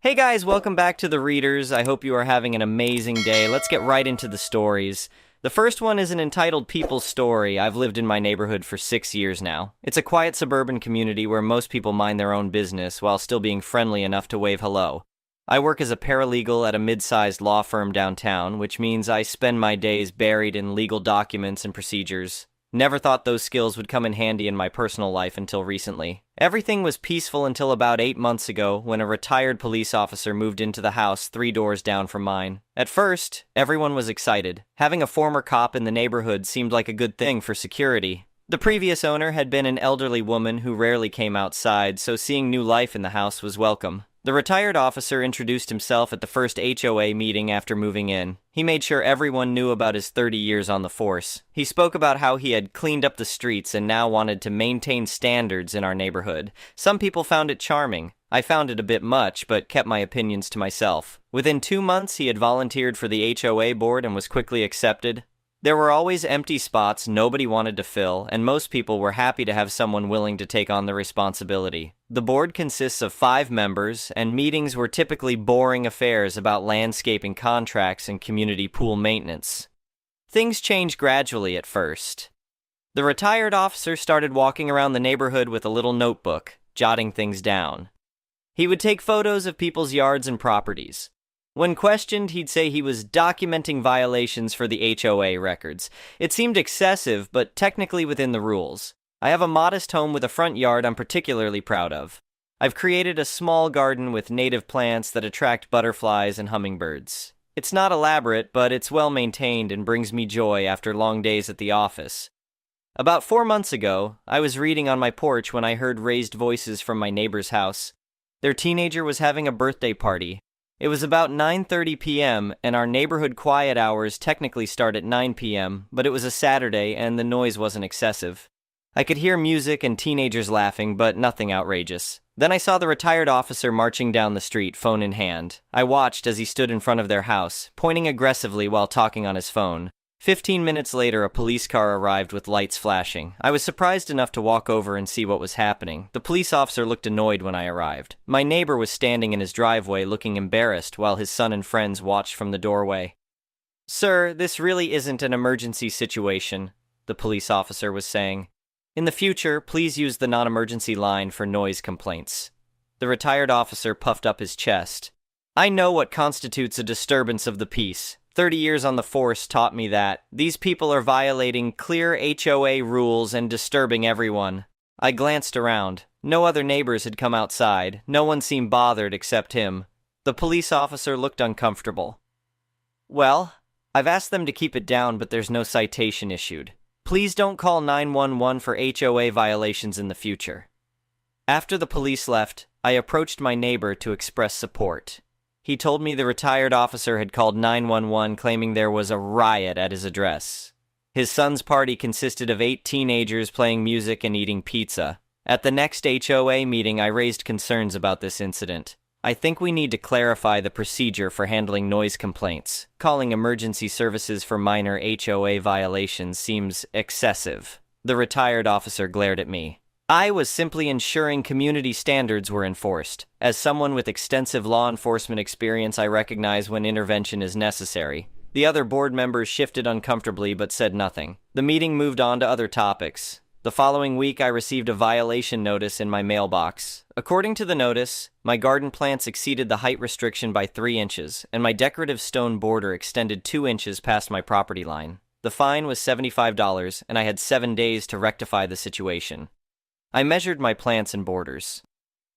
Hey guys, welcome back to The Readers. I hope you are having an amazing day. Let's get right into the stories. The first one is an entitled people story. I've lived in my neighborhood for 6 years now. It's a quiet suburban community where most people mind their own business while still being friendly enough to wave hello. I work as a paralegal at a mid-sized law firm downtown, which means I spend my days buried in legal documents and procedures. Never thought those skills would come in handy in my personal life until recently. Everything was peaceful until about 8 months ago when a retired police officer moved into the house 3 doors down from mine. At first, everyone was excited. Having a former cop in the neighborhood seemed like a good thing for security. The previous owner had been an elderly woman who rarely came outside, so seeing new life in the house was welcome. The retired officer introduced himself at the first HOA meeting after moving in. He made sure everyone knew about his 30 years on the force. He spoke about how he had cleaned up the streets and now wanted to maintain standards in our neighborhood. Some people found it charming. I found it a bit much, but kept my opinions to myself. Within 2 months, he had volunteered for the HOA board and was quickly accepted. There were always empty spots nobody wanted to fill, and most people were happy to have someone willing to take on the responsibility. The board consists of 5 members, and meetings were typically boring affairs about landscaping contracts and community pool maintenance. Things changed gradually at first. The retired officer started walking around the neighborhood with a little notebook, jotting things down. He would take photos of people's yards and properties. When questioned, he'd say he was documenting violations for the HOA records. It seemed excessive, but technically within the rules. I have a modest home with a front yard I'm particularly proud of. I've created a small garden with native plants that attract butterflies and hummingbirds. It's not elaborate, but it's well maintained and brings me joy after long days at the office. About 4 months ago, I was reading on my porch when I heard raised voices from my neighbor's house. Their teenager was having a birthday party. It was about 9:30 p.m., and our neighborhood quiet hours technically start at 9 p.m., but it was a Saturday and the noise wasn't excessive. I could hear music and teenagers laughing, but nothing outrageous. Then I saw the retired officer marching down the street, phone in hand. I watched as he stood in front of their house, pointing aggressively while talking on his phone. 15 minutes later, a police car arrived with lights flashing. I was surprised enough to walk over and see what was happening. The police officer looked annoyed when I arrived. My neighbor was standing in his driveway looking embarrassed while his son and friends watched from the doorway. "Sir, this really isn't an emergency situation," the police officer was saying. "In the future, please use the non-emergency line for noise complaints." The retired officer puffed up his chest. "I know what constitutes a disturbance of the peace. 30 years on the force taught me that. These people are violating clear HOA rules and disturbing everyone." I glanced around. No other neighbors had come outside. No one seemed bothered except him. The police officer looked uncomfortable. "Well, I've asked them to keep it down, but there's no citation issued. Please don't call 911 for HOA violations in the future." After the police left, I approached my neighbor to express support. He told me the retired officer had called 911 claiming there was a riot at his address. His son's party consisted of 8 teenagers playing music and eating pizza. At the next HOA meeting, I raised concerns about this incident. I think we need to clarify the procedure for handling noise complaints. Calling emergency services for minor HOA violations seems excessive. The retired officer glared at me. I was simply ensuring community standards were enforced. As someone with extensive law enforcement experience, I recognize when intervention is necessary. The other board members shifted uncomfortably but said nothing. The meeting moved on to other topics. The following week, I received a violation notice in my mailbox. According to the notice, my garden plants exceeded the height restriction by 3 inches, and my decorative stone border extended 2 inches past my property line. The fine was $75, and I had 7 days to rectify the situation. I measured my plants and borders.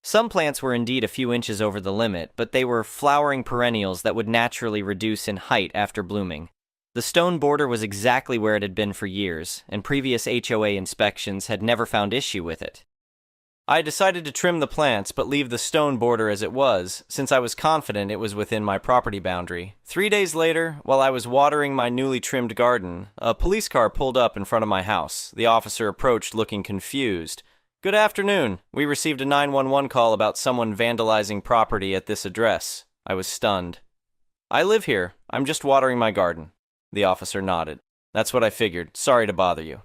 Some plants were indeed a few inches over the limit, but they were flowering perennials that would naturally reduce in height after blooming. The stone border was exactly where it had been for years, and previous HOA inspections had never found issue with it. I decided to trim the plants but leave the stone border as it was, since I was confident it was within my property boundary. 3 days later, while I was watering my newly trimmed garden, a police car pulled up in front of my house. The officer approached looking confused. "Good afternoon. We received a 911 call about someone vandalizing property at this address." I was stunned. "I live here. I'm just watering my garden." The officer nodded. "That's what I figured. Sorry to bother you."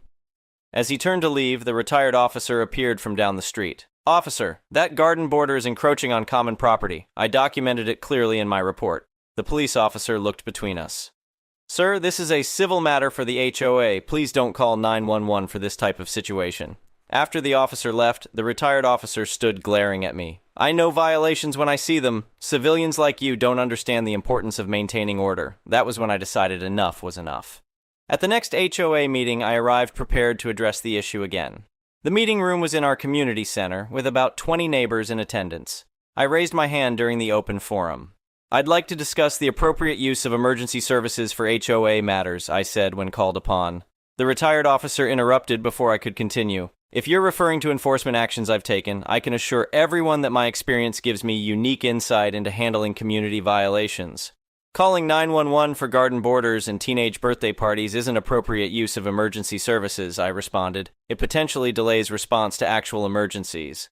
As he turned to leave, the retired officer appeared from down the street. Officer, that garden border is encroaching on common property. I documented it clearly in my report. The police officer looked between us. Sir, this is a civil matter for the HOA. Please don't call 911 for this type of situation. After the officer left, the retired officer stood glaring at me. I know violations when I see them. Civilians like you don't understand the importance of maintaining order. That was when I decided enough was enough. At the next HOA meeting, I arrived prepared to address the issue again. The meeting room was in our community center, with about 20 neighbors in attendance. I raised my hand during the open forum. I'd like to discuss the appropriate use of emergency services for HOA matters, I said when called upon. The retired officer interrupted before I could continue. If you're referring to enforcement actions I've taken, I can assure everyone that my experience gives me unique insight into handling community violations. Calling 911 for garden borders and teenage birthday parties isn't appropriate use of emergency services, I responded. It potentially delays response to actual emergencies.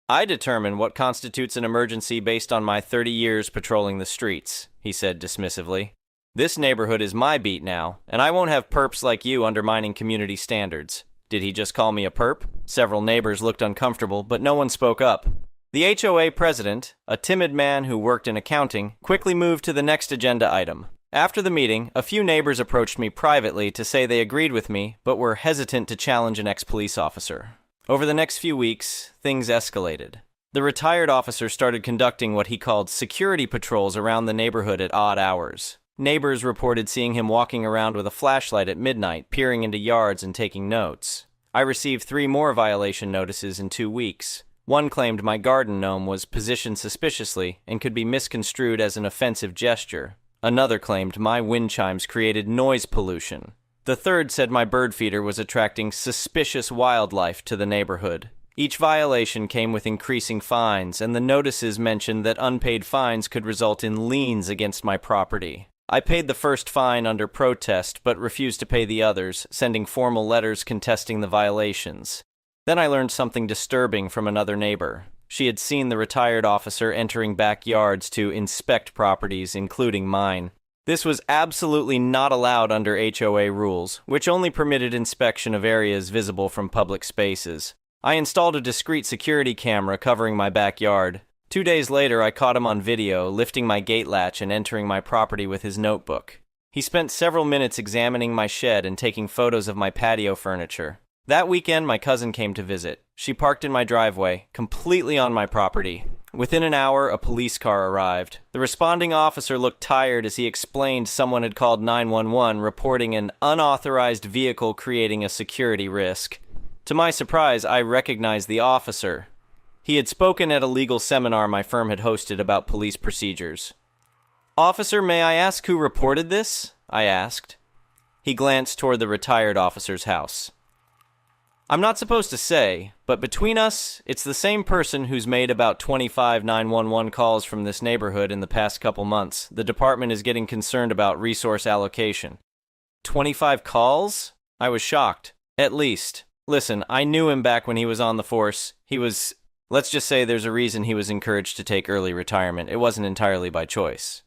I determine what constitutes an emergency based on my 30 years patrolling the streets, he said dismissively. This neighborhood is my beat now, and I won't have perps like you undermining community standards. Did he just call me a perp? Several neighbors looked uncomfortable, but no one spoke up. The HOA president, a timid man who worked in accounting, quickly moved to the next agenda item. After the meeting, a few neighbors approached me privately to say they agreed with me, but were hesitant to challenge an ex-police officer. Over the next few weeks, things escalated. The retired officer started conducting what he called security patrols around the neighborhood at odd hours. Neighbors reported seeing him walking around with a flashlight at midnight, peering into yards and taking notes. I received 3 more violation notices in 2 weeks. One claimed my garden gnome was positioned suspiciously and could be misconstrued as an offensive gesture. Another claimed my wind chimes created noise pollution. The third said my bird feeder was attracting suspicious wildlife to the neighborhood. Each violation came with increasing fines, and the notices mentioned that unpaid fines could result in liens against my property. I paid the first fine under protest, but refused to pay the others, sending formal letters contesting the violations. Then I learned something disturbing from another neighbor. She had seen the retired officer entering backyards to inspect properties, including mine. This was absolutely not allowed under HOA rules, which only permitted inspection of areas visible from public spaces. I installed a discreet security camera covering my backyard. 2 days later, I caught him on video, lifting my gate latch and entering my property with his notebook. He spent several minutes examining my shed and taking photos of my patio furniture. That weekend, my cousin came to visit. She parked in my driveway, completely on my property. Within an hour, a police car arrived. The responding officer looked tired as he explained someone had called 911, reporting an unauthorized vehicle creating a security risk. To my surprise, I recognized the officer. He had spoken at a legal seminar my firm had hosted about police procedures. "Officer, may I ask who reported this?" I asked. He glanced toward the retired officer's house. "I'm not supposed to say, but between us, it's the same person who's made about 25 911 calls from this neighborhood in the past couple months. The department is getting concerned about resource allocation." 25 calls? I was shocked. At least. Listen, I knew him back when he was on the force. Let's just say there's a reason he was encouraged to take early retirement. It wasn't entirely by choice.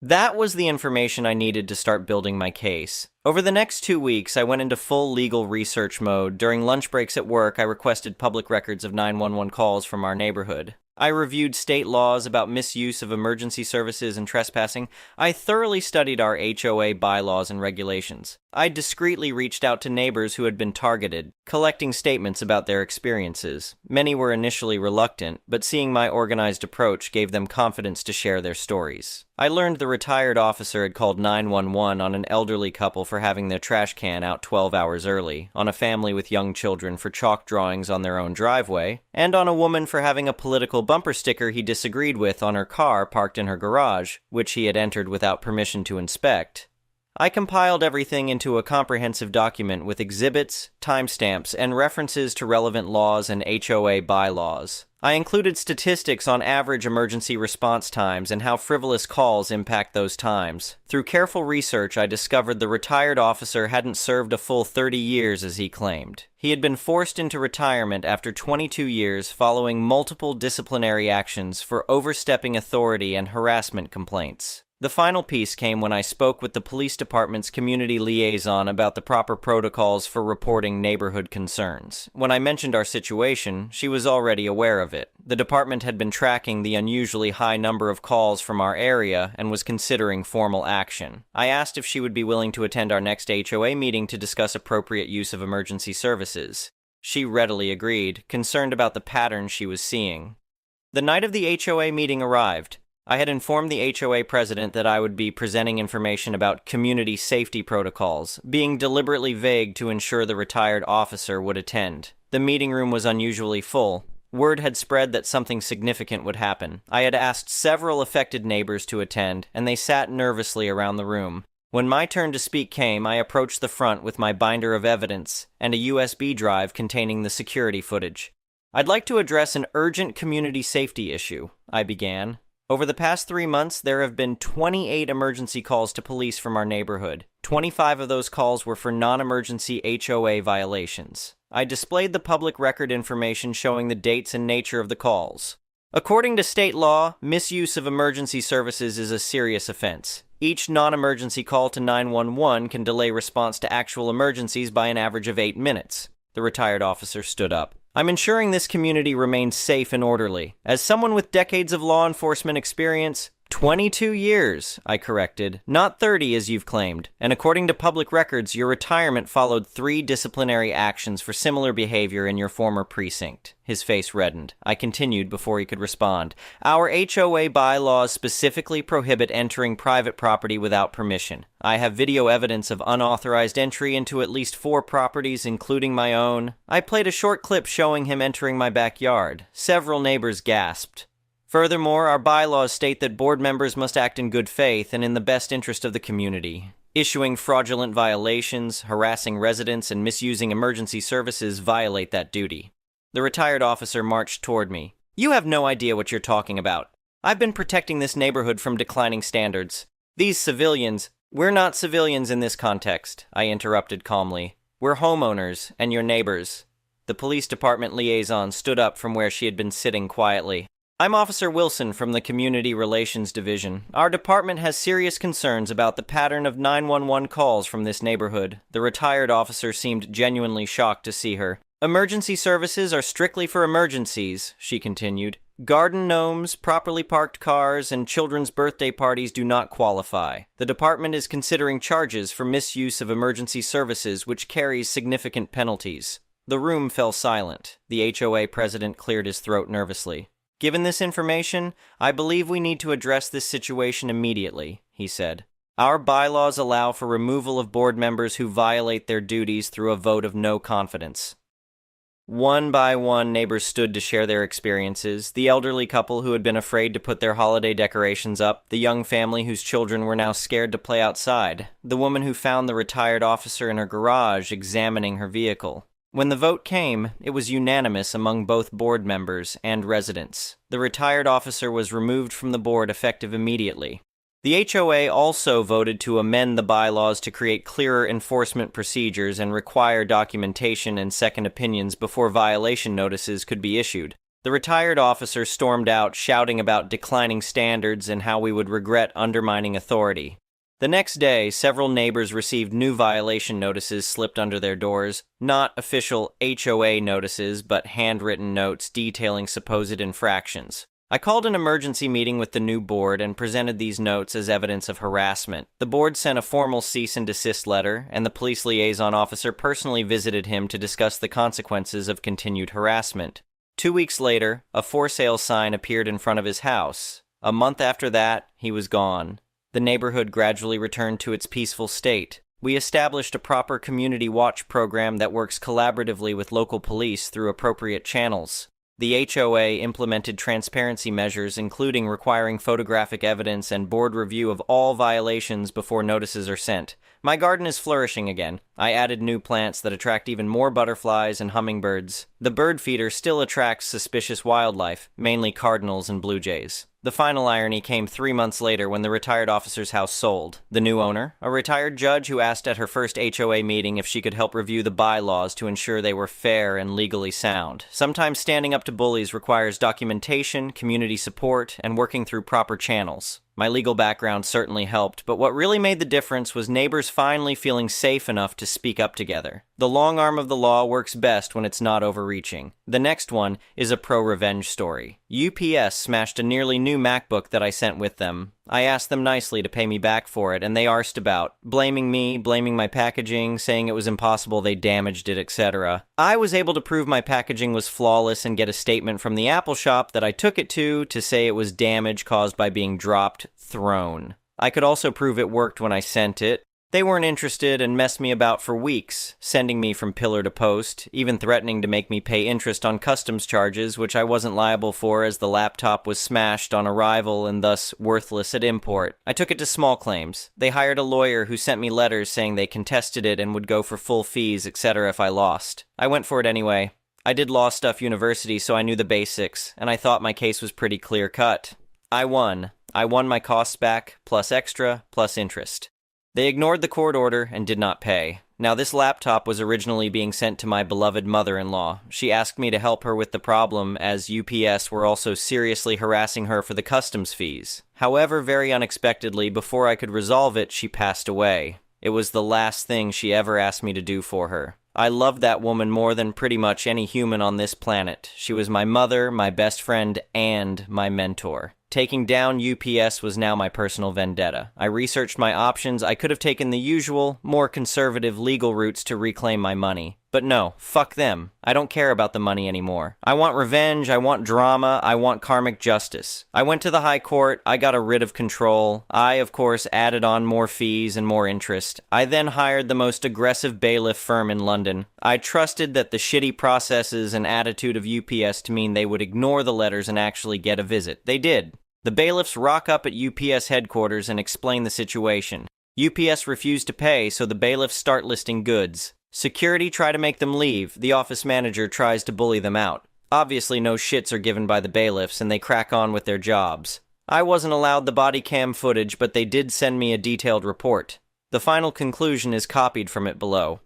That was the information I needed to start building my case. Over the next 2 weeks, I went into full legal research mode. During lunch breaks at work, I requested public records of 911 calls from our neighborhood. I reviewed state laws about misuse of emergency services and trespassing. I thoroughly studied our HOA bylaws and regulations. I discreetly reached out to neighbors who had been targeted, collecting statements about their experiences. Many were initially reluctant, but seeing my organized approach gave them confidence to share their stories. I learned the retired officer had called 911 on an elderly couple for having their trash can out 12 hours early, on a family with young children for chalk drawings on their own driveway, and on a woman for having a political bumper sticker he disagreed with on her car parked in her garage, which he had entered without permission to inspect. I compiled everything into a comprehensive document with exhibits, timestamps, and references to relevant laws and HOA bylaws. I included statistics on average emergency response times and how frivolous calls impact those times. Through careful research, I discovered the retired officer hadn't served a full 30 years as he claimed. He had been forced into retirement after 22 years following multiple disciplinary actions for overstepping authority and harassment complaints. The final piece came when I spoke with the police department's community liaison about the proper protocols for reporting neighborhood concerns. When I mentioned our situation, she was already aware of it. The department had been tracking the unusually high number of calls from our area and was considering formal action. I asked if she would be willing to attend our next HOA meeting to discuss appropriate use of emergency services. She readily agreed, concerned about the pattern she was seeing. The night of the HOA meeting arrived. I had informed the HOA president that I would be presenting information about community safety protocols, being deliberately vague to ensure the retired officer would attend. The meeting room was unusually full. Word had spread that something significant would happen. I had asked several affected neighbors to attend, and they sat nervously around the room. When my turn to speak came, I approached the front with my binder of evidence and a USB drive containing the security footage. "I'd like to address an urgent community safety issue," I began. "Over the past 3 months, there have been 28 emergency calls to police from our neighborhood. 25 of those calls were for non-emergency HOA violations. I displayed the public record information showing the dates and nature of the calls. According to state law, misuse of emergency services is a serious offense. Each non-emergency call to 911 can delay response to actual emergencies by an average of 8 minutes. The retired officer stood up. "I'm ensuring this community remains safe and orderly. As someone with decades of law enforcement experience, 22 years, I corrected, not 30 as you've claimed. And according to public records, your retirement followed 3 disciplinary actions for similar behavior in your former precinct." His face reddened. I continued before he could respond. "Our HOA bylaws specifically prohibit entering private property without permission. I have video evidence of unauthorized entry into at least 4 properties, including my own." I played a short clip showing him entering my backyard. Several neighbors gasped. "Furthermore, our bylaws state that board members must act in good faith and in the best interest of the community. Issuing fraudulent violations, harassing residents, and misusing emergency services violate that duty." The retired officer marched toward me. "You have no idea what you're talking about. I've been protecting this neighborhood from declining standards. These civilians—" "We're not civilians in this context," I interrupted calmly. "We're homeowners and your neighbors." The police department liaison stood up from where she had been sitting quietly. "I'm Officer Wilson from the Community Relations Division. Our department has serious concerns about the pattern of 911 calls from this neighborhood." The retired officer seemed genuinely shocked to see her. "Emergency services are strictly for emergencies," she continued. "Garden gnomes, properly parked cars, and children's birthday parties do not qualify. The department is considering charges for misuse of emergency services, which carries significant penalties." The room fell silent. The HOA president cleared his throat nervously. "Given this information, I believe we need to address this situation immediately," he said. "Our bylaws allow for removal of board members who violate their duties through a vote of no confidence." One by one, neighbors stood to share their experiences. The elderly couple who had been afraid to put their holiday decorations up, the young family whose children were now scared to play outside, the woman who found the retired officer in her garage examining her vehicle. When the vote came, it was unanimous among both board members and residents. The retired officer was removed from the board effective immediately. The HOA also voted to amend the bylaws to create clearer enforcement procedures and require documentation and second opinions before violation notices could be issued. The retired officer stormed out, shouting about declining standards and how we would regret undermining authority. The next day, several neighbors received new violation notices slipped under their doors. Not official HOA notices, but handwritten notes detailing supposed infractions. I called an emergency meeting with the new board and presented these notes as evidence of harassment. The board sent a formal cease and desist letter, and the police liaison officer personally visited him to discuss the consequences of continued harassment. 2 weeks later, a for sale sign appeared in front of his house. A month after that, he was gone. The neighborhood gradually returned to its peaceful state. We established a proper community watch program that works collaboratively with local police through appropriate channels. The HOA implemented transparency measures, including requiring photographic evidence and board review of all violations before notices are sent. My garden is flourishing again. I added new plants that attract even more butterflies and hummingbirds. The bird feeder still attracts suspicious wildlife, mainly cardinals and blue jays. The final irony came 3 months later when the retired officer's house sold. The new owner, a retired judge who asked at her first HOA meeting if she could help review the bylaws to ensure they were fair and legally sound. Sometimes standing up to bullies requires documentation, community support, and working through proper channels. My legal background certainly helped, but what really made the difference was neighbors finally feeling safe enough to speak up together. The long arm of the law works best when it's not overreaching. The next one is a pro-revenge story. UPS smashed a nearly new MacBook that I sent with them. I asked them nicely to pay me back for it, and they arsed about, blaming me, blaming my packaging, saying it was impossible they damaged it, etc. I was able to prove my packaging was flawless and get a statement from the Apple shop that I took it to say it was damage caused by being dropped, thrown. I could also prove it worked when I sent it. They weren't interested and messed me about for weeks, sending me from pillar to post, even threatening to make me pay interest on customs charges, which I wasn't liable for as the laptop was smashed on arrival and thus worthless at import. I took it to small claims. They hired a lawyer who sent me letters saying they contested it and would go for full fees, etc. if I lost. I went for it anyway. I did Law Stuff University, so I knew the basics, and I thought my case was pretty clear-cut. I won. I won my costs back, plus extra, plus interest. They ignored the court order and did not pay. Now, this laptop was originally being sent to my beloved mother-in-law. She asked me to help her with the problem, as UPS were also seriously harassing her for the customs fees. However, very unexpectedly, before I could resolve it, she passed away. It was the last thing she ever asked me to do for her. I loved that woman more than pretty much any human on this planet. She was my mother, my best friend, and my mentor. Taking down UPS was now my personal vendetta. I researched my options. I could have taken the usual, more conservative legal routes to reclaim my money. But no, fuck them. I don't care about the money anymore. I want revenge, I want drama, I want karmic justice. I went to the high court, I got a writ of control. I, of course, added on more fees and more interest. I then hired the most aggressive bailiff firm in London. I trusted that the shitty processes and attitude of UPS to mean they would ignore the letters and actually get a visit. They did. The bailiffs rock up at UPS headquarters and explain the situation. UPS refused to pay, so the bailiffs start listing goods. Security try to make them leave. The office manager tries to bully them out. Obviously, no shits are given by the bailiffs, and they crack on with their jobs. I wasn't allowed the body cam footage, but they did send me a detailed report. The final conclusion is copied from it below.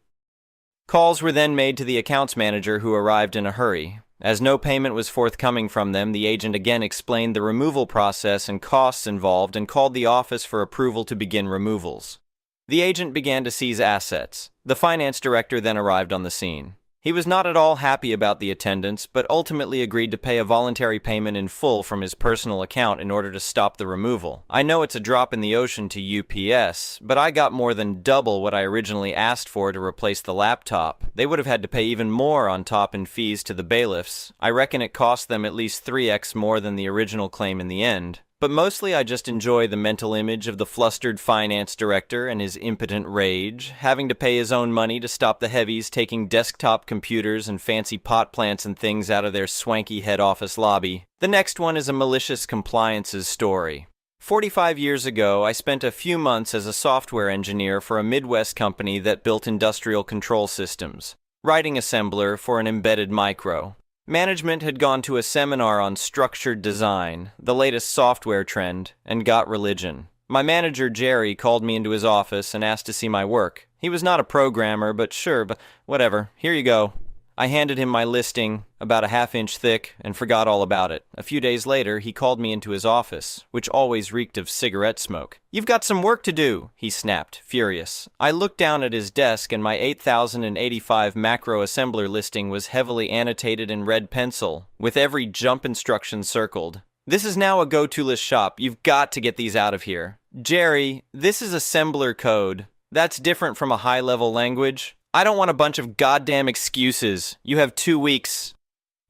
Calls were then made to the accounts manager, who arrived in a hurry. As no payment was forthcoming from them, the agent again explained the removal process and costs involved and called the office for approval to begin removals. The agent began to seize assets. The finance director then arrived on the scene. He was not at all happy about the attendance, but ultimately agreed to pay a voluntary payment in full from his personal account in order to stop the removal. I know it's a drop in the ocean to UPS, but I got more than double what I originally asked for to replace the laptop. They would have had to pay even more on top in fees to the bailiffs. I reckon it cost them at least 3x more than the original claim in the end. But mostly I just enjoy the mental image of the flustered finance director and his impotent rage, having to pay his own money to stop the heavies taking desktop computers and fancy pot plants and things out of their swanky head office lobby. The next one is a malicious compliances story. 45 years ago, I spent a few months as a software engineer for a Midwest company that built industrial control systems, writing assembler for an embedded micro. Management had gone to a seminar on structured design, the latest software trend, and got religion. My manager, Jerry, called me into his office and asked to see my work. He was not a programmer, but sure, but whatever, here you go. I handed him my listing, about a half-inch thick, and forgot all about it. A few days later, he called me into his office, which always reeked of cigarette smoke. "You've got some work to do," he snapped, furious. I looked down at his desk, and my 8085 macro assembler listing was heavily annotated in red pencil, with every jump instruction circled. "This is now a go-to-list shop. You've got to get these out of here." "Jerry, this is assembler code. That's different from a high-level language. I don't want a bunch of goddamn excuses. You have 2 weeks.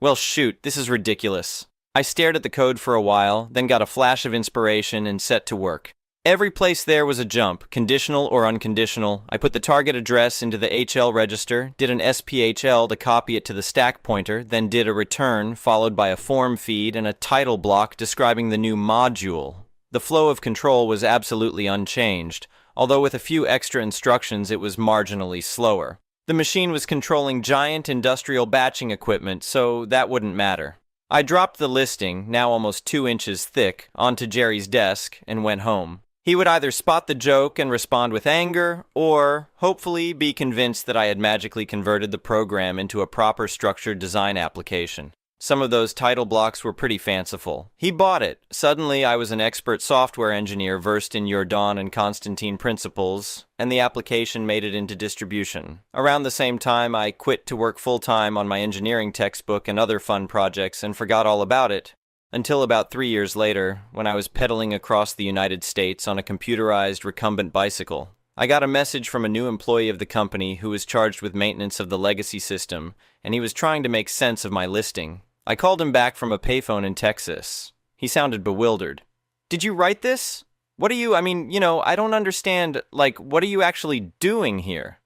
Well, shoot, this is ridiculous. I stared at the code for a while, then got a flash of inspiration and set to work. Every place there was a jump, conditional or unconditional. I put the target address into the HL register, did an SPHL to copy it to the stack pointer, then did a return, followed by a form feed and a title block describing the new module. The flow of control was absolutely unchanged, although with a few extra instructions it was marginally slower. The machine was controlling giant industrial batching equipment, so that wouldn't matter. I dropped the listing, now almost 2 inches thick, onto Jerry's desk and went home. He would either spot the joke and respond with anger, or hopefully be convinced that I had magically converted the program into a proper structured design application. Some of those title blocks were pretty fanciful. He bought it. Suddenly, I was an expert software engineer versed in Jordan and Constantine principles, and the application made it into distribution. Around the same time, I quit to work full-time on my engineering textbook and other fun projects and forgot all about it. Until about 3 years later, when I was pedaling across the United States on a computerized recumbent bicycle. I got a message from a new employee of the company who was charged with maintenance of the legacy system, and he was trying to make sense of my listing. I called him back from a payphone in Texas. He sounded bewildered. "Did you write this? What are you, I don't understand, what are you actually doing here?"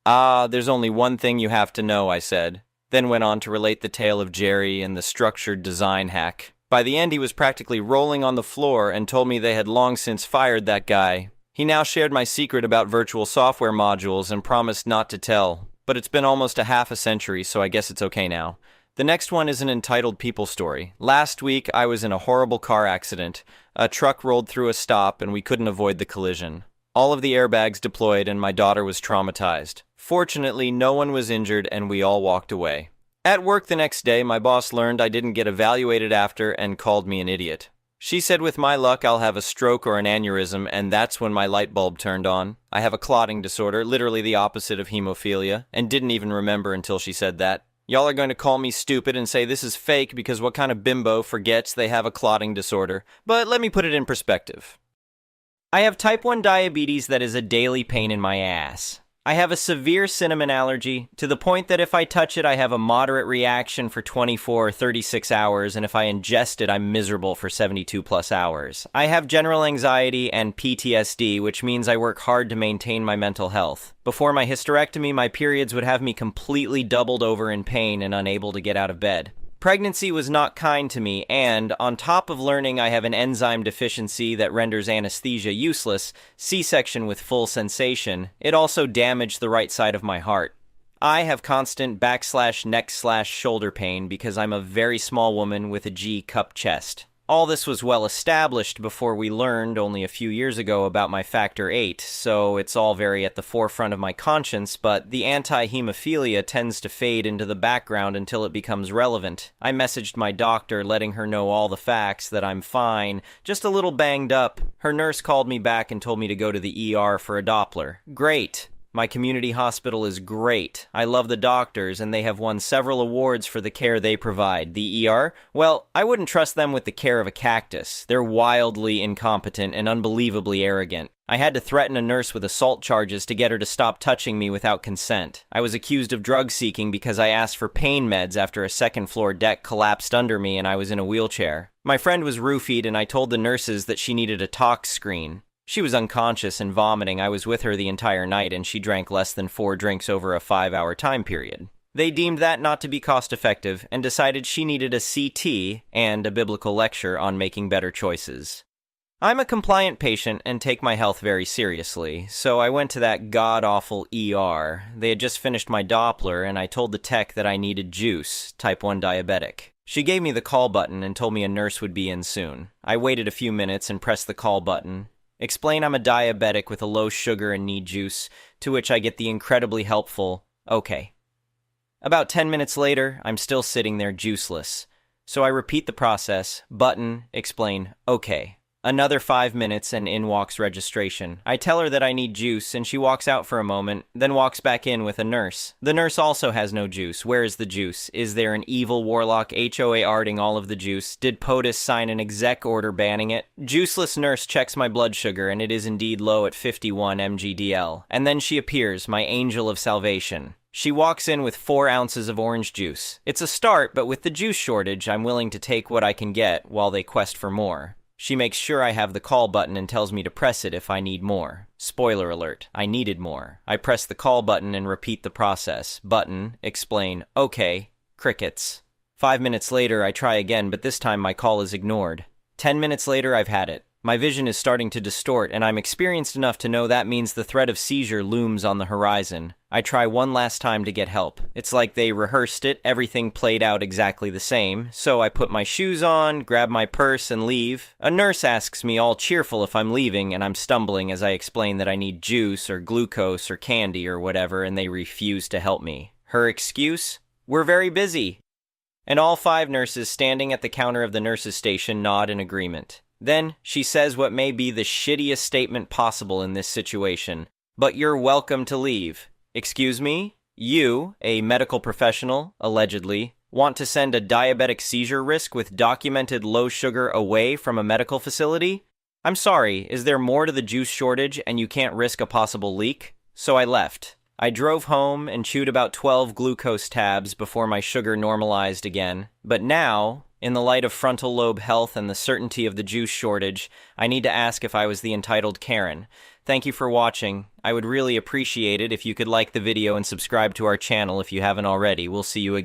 There's only one thing you have to know," I said, then went on to relate the tale of Jerry and the structured design hack. By the end, he was practically rolling on the floor and told me they had long since fired that guy. He now shared my secret about virtual software modules and promised not to tell, but it's been almost a half a century, so I guess it's okay now. The next one is an entitled people story. Last week, I was in a horrible car accident. A truck rolled through a stop and we couldn't avoid the collision. All of the airbags deployed and my daughter was traumatized. Fortunately, no one was injured and we all walked away. At work the next day, my boss learned I didn't get evaluated after and called me an idiot. She said with my luck I'll have a stroke or an aneurysm, and that's when my light bulb turned on. I have a clotting disorder, literally the opposite of hemophilia, and didn't even remember until she said that. Y'all are going to call me stupid and say this is fake because what kind of bimbo forgets they have a clotting disorder? But let me put it in perspective. I have type 1 diabetes that is a daily pain in my ass. I have a severe cinnamon allergy, to the point that if I touch it, I have a moderate reaction for 24 or 36 hours, and if I ingest it, I'm miserable for 72 plus hours. I have general anxiety and PTSD, which means I work hard to maintain my mental health. Before my hysterectomy, my periods would have me completely doubled over in pain and unable to get out of bed. Pregnancy was not kind to me, and, on top of learning I have an enzyme deficiency that renders anesthesia useless, C-section with full sensation, it also damaged the right side of my heart. I have constant /neck/shoulder pain because I'm a very small woman with a G-cup chest. All this was well established before we learned only a few years ago about my factor VIII, so it's all very at the forefront of my conscience, but the anti-hemophilia tends to fade into the background until it becomes relevant. I messaged my doctor letting her know all the facts, that I'm fine, just a little banged up. Her nurse called me back and told me to go to the ER for a Doppler. Great! My community hospital is great. I love the doctors, and they have won several awards for the care they provide. The ER? Well, I wouldn't trust them with the care of a cactus. They're wildly incompetent and unbelievably arrogant. I had to threaten a nurse with assault charges to get her to stop touching me without consent. I was accused of drug seeking because I asked for pain meds after a second-floor deck collapsed under me and I was in a wheelchair. My friend was roofied, and I told the nurses that she needed a tox screen. She was unconscious and vomiting. I was with her the entire night, and she drank less than 4 drinks over a 5-hour time period. They deemed that not to be cost-effective and decided she needed a CT and a biblical lecture on making better choices. I'm a compliant patient and take my health very seriously, so I went to that god-awful ER. They had just finished my Doppler, and I told the tech that I needed juice, type 1 diabetic. She gave me the call button and told me a nurse would be in soon. I waited a few minutes and pressed the call button. Explain I'm a diabetic with a low sugar and need juice, to which I get the incredibly helpful, okay. About 10 minutes later, I'm still sitting there juiceless. So I repeat the process, button, explain, okay. Another 5 minutes and in walks registration. I tell her that I need juice and she walks out for a moment, then walks back in with a nurse. The nurse also has no juice. Where is the juice? Is there an evil warlock HOA arding all of the juice? Did POTUS sign an exec order banning it? Juiceless nurse checks my blood sugar and it is indeed low at 51 mg/dl. And then she appears, my angel of salvation. She walks in with 4 ounces of orange juice. It's a start, but with the juice shortage, I'm willing to take what I can get while they quest for more. She makes sure I have the call button and tells me to press it if I need more. Spoiler alert, I needed more. I press the call button and repeat the process. Button, explain, okay, crickets. 5 minutes later, I try again, but this time my call is ignored. 10 minutes later, I've had it. My vision is starting to distort, and I'm experienced enough to know that means the threat of seizure looms on the horizon. I try one last time to get help. It's like they rehearsed it, everything played out exactly the same. So I put my shoes on, grab my purse, and leave. A nurse asks me all cheerful if I'm leaving, and I'm stumbling as I explain that I need juice or glucose or candy or whatever, and they refuse to help me. Her excuse? We're very busy. And all 5 nurses standing at the counter of the nurses' station nod in agreement. Then, she says what may be the shittiest statement possible in this situation. "But you're welcome to leave." Excuse me? You, a medical professional, allegedly, want to send a diabetic seizure risk with documented low sugar away from a medical facility? I'm sorry, is there more to the juice shortage and you can't risk a possible leak? So I left. I drove home and chewed about 12 glucose tabs before my sugar normalized again. But now, in the light of frontal lobe health and the certainty of the juice shortage, I need to ask if I was the entitled Karen. Thank you for watching. I would really appreciate it if you could like the video and subscribe to our channel if you haven't already. We'll see you again.